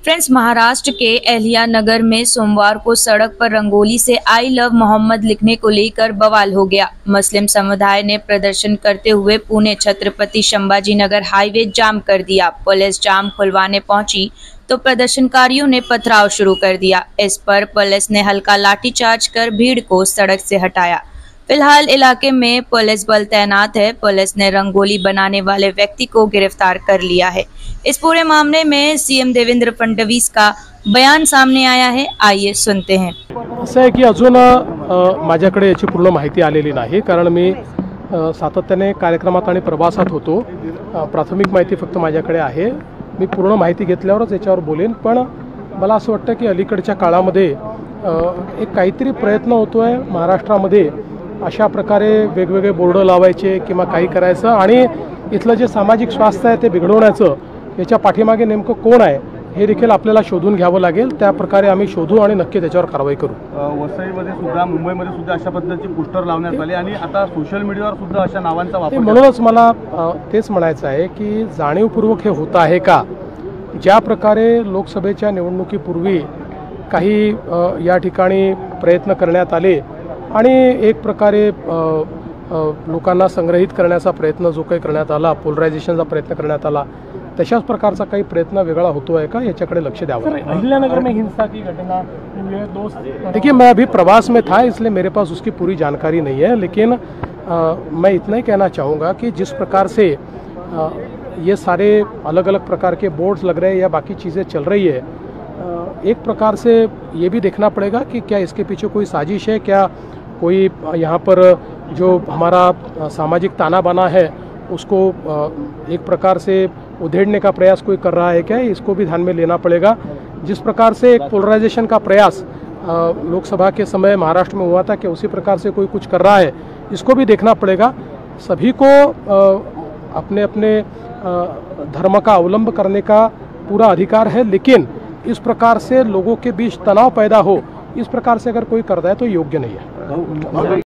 Friends, Maharashtra के अहिल्या नगर में सोमवार को सड़क पर रंगोली से आई लव मोहम्मद लिखने को लेकर बवाल हो गया। मुस्लिम समुदाय ने प्रदर्शन करते हुए पुणे छत्रपति संभाजी नगर हाईवे जाम कर दिया। पुलिस जाम खुलवाने पहुंची तो प्रदर्शनकारियों ने पथराव शुरू कर दिया। इस पर पुलिस ने हल्का लाठीचार्ज कर भीड़ को सड़क से हटाया। फिलहाल इलाके में पुलिस बल तैनात है। पुलिस ने रंगोली बनाने वाले व्यक्ति को गिरफ्तार कर लिया है। इस पूरे मामले में सीएम देवेंद्र फडणवीस का बयान सामने आया है। आइए सुनते हैं। असं आहे की अजून माझ्याकडे याची पूर्ण माहिती आलेली नाही, कारण मी सातत्याने कार्यक्रमात आणि प्रवासात होतो। प्राथमिक माहिती फक्त माझ्याकडे आहे। मी पूर्ण माहिती घेतल्यावरच याच्यावर बोलेन। पण मला असं वाटतं की अलीकडच्या काळामध्ये एक काहीतरी प्रयत्न होतोय महाराष्ट्रामध्ये अशा प्रकारे वेगवेगळे बोर्ड लावायचे किंवा काही करायचं आणि इथलं जे सामाजिक स्वास्थ्य आहे ते बिघडवण्याचं याच्या पाठीमागे नेमकं कोण आहे हे देखील आपल्याला शोधून घ्यावं लागेल। त्या प्रकारे आम्ही शोधू आणि नक्की त्याच्यावर कारवाई करू। वसईमध्ये सुद्धा मुंबईमध्ये सुद्धा अशा पद्धतीची पोस्टर लावण्यात आली आणि आता सोशल मीडियावर सुद्धा अशा नावांचा वापर। म्हणूनच मला तेच म्हणायचं आहे की जाणीवपूर्वक हे होत आहे का? ज्या प्रकारे लोकसभेच्या निवडणुकीपूर्वी काही या ठिकाणी प्रयत्न करण्यात आले आणि एक प्रकारे लोकांना संग्रहित करण्याचा प्रयत्न जो काही करण्यात आला, पोलरायझेशनचा प्रयत्न करण्यात आला, तशाच प्रकारचा काही प्रयत्न वेगळा होतो है का, याच्याकडे लक्ष द्यावं। अहिल्यानगर में हिंसा की घटना हुई है। दोस्त देखिए, मैं अभी प्रवास में था इसलिए मेरे पास उसकी पूरी जानकारी नहीं है, लेकिन मैं इतना ही कहना चाहूँगा कि जिस प्रकार से ये सारे अलग अलग प्रकार के बोर्ड्स लग रहे हैं या बाकी चीज़ें चल रही है, एक प्रकार से ये भी देखना पड़ेगा कि क्या इसके पीछे कोई साजिश है, क्या कोई यहाँ पर जो हमारा सामाजिक ताना बाना है उसको एक प्रकार से उधेड़ने का प्रयास कोई कर रहा है क्या, इसको भी ध्यान में लेना पड़ेगा। जिस प्रकार से एक पोलराइजेशन का प्रयास लोकसभा के समय महाराष्ट्र में हुआ था कि उसी प्रकार से कोई कुछ कर रहा है, इसको भी देखना पड़ेगा। सभी को अपने अपने धर्म का अवलंब करने का पूरा अधिकार है, लेकिन इस प्रकार से लोगों के बीच तनाव पैदा हो, इस प्रकार से अगर कोई करता है तो योग्य नहीं है।